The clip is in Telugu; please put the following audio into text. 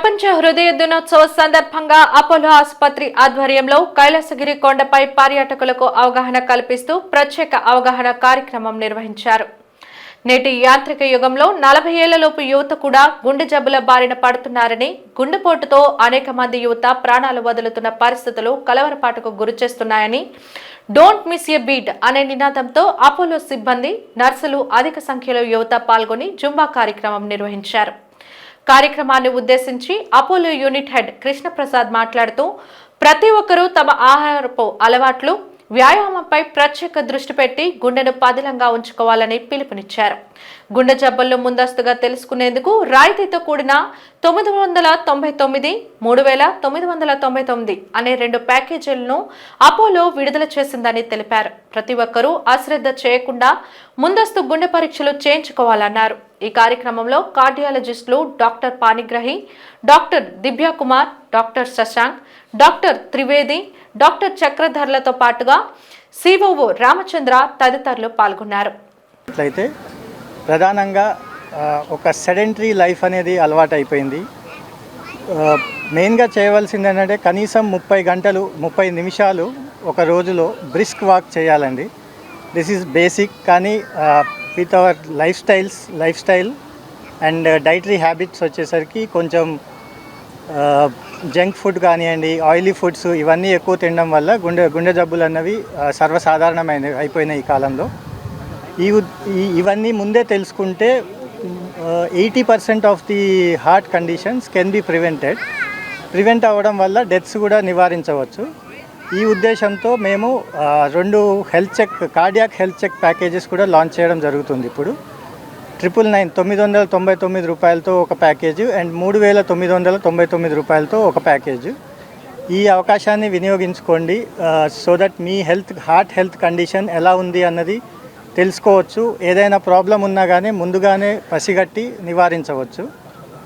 ప్రపంచ హృదయ దినోత్సవ సందర్భంగా అపోలో ఆసుపత్రి ఆధ్వర్యంలో కైలాసగిరి కొండపై పర్యాటకులకు అవగాహన కల్పిస్తూ ప్రత్యేక అవగాహన కార్యక్రమం నిర్వహించారు. నేటి యాంత్రిక యుగంలో 40 ఏళ్లలోపు యువత కూడా గుండె జబ్బుల బారిన పడుతున్నారని, గుండెపోటుతో అనేక మంది యువత ప్రాణాలు వదులుతున్న పరిస్థితులు కలవరపాటుకు గురిచేస్తున్నాయని, డోంట్ మిస్ ఎ బీట్ అనే నినాదంతో అపోలో సిబ్బంది, నర్సులు అధిక సంఖ్యలో యువత పాల్గొని జుంబా కార్యక్రమం నిర్వహించారు. కార్యక్రమాన్ని ఉద్దేశించి అపోలో యూనిట్ హెడ్ కృష్ణప్రసాద్ మాట్లాడుతూ ప్రతి ఒక్కరూ తమ ఆహారపు అలవాట్లు, వ్యాయామంపై ప్రత్యేక దృష్టి పెట్టి గుండెను పదిలంగా ఉంచుకోవాలని పిలుపునిచ్చారు. గుండె జబ్బులను ముందస్తుగా తెలుసుకునేందుకు రాయితీతో కూడిన 999, 3999 అనే 2 ప్యాకేజీలను అపోలో విడుదల చేసిందని తెలిపారు. ప్రతి ఒక్కరూ అశ్రద్ధ చేయకుండా ముందస్తు గుండె పరీక్షలు చేయించుకోవాలన్నారు. ఈ కార్యక్రమంలో కార్డియాలజిస్టులు doctor Panigrahi, doctor Divyakumar, doctor Shashank, doctor Trivedi, doctor చక్రధర్లతో పాటుగా సిఓఓ రామచంద్ర తదితరులు పాల్గొన్నారు. ప్రధానంగా ఒక సెడెంటరీ లైఫ్ అనేది అలవాటు అయిపోయింది. మెయిన్గా చేయవలసింది ఏంటంటే కనీసం 30 నిమిషాలు ఒక రోజులో బ్రిస్క్ వాక్ చేయాలండి. This is basic. కానీ with our life style and dietary habits వచ్చేసరికి కొంచెం జంక్ ఫుడ్ కానివ్వండి, ఆయిలీ ఫుడ్స్ ఇవన్నీ ఎక్కువ తినడం వల్ల గుండె జబ్బులు అన్నవి సర్వసాధారణమైనవి అయిపోయినాయి ఈ కాలంలో. ఇవన్నీ ముందే తెలుసుకుంటే 80% of the heart conditions can be prevent అవ్వడం వల్ల డెత్స్ కూడా నివారించవచ్చు. ఈ ఉద్దేశంతో మేము 2 కార్డియాక్ హెల్త్ చెక్ ప్యాకేజెస్ కూడా లాంచ్ చేయడం జరుగుతుంది. ఇప్పుడు 999 రూపాయలతో ఒక ప్యాకేజు అండ్ 3999 రూపాయలతో ఒక ప్యాకేజు. ఈ అవకాశాన్ని వినియోగించుకోండి. సో దట్ మీ హార్ట్ హెల్త్ కండిషన్ ఎలా ఉంది అన్నది తెలుసుకోవచ్చు. ఏదైనా ప్రాబ్లం ఉన్నా కానీ ముందుగానే పసిగట్టి నివారించవచ్చు.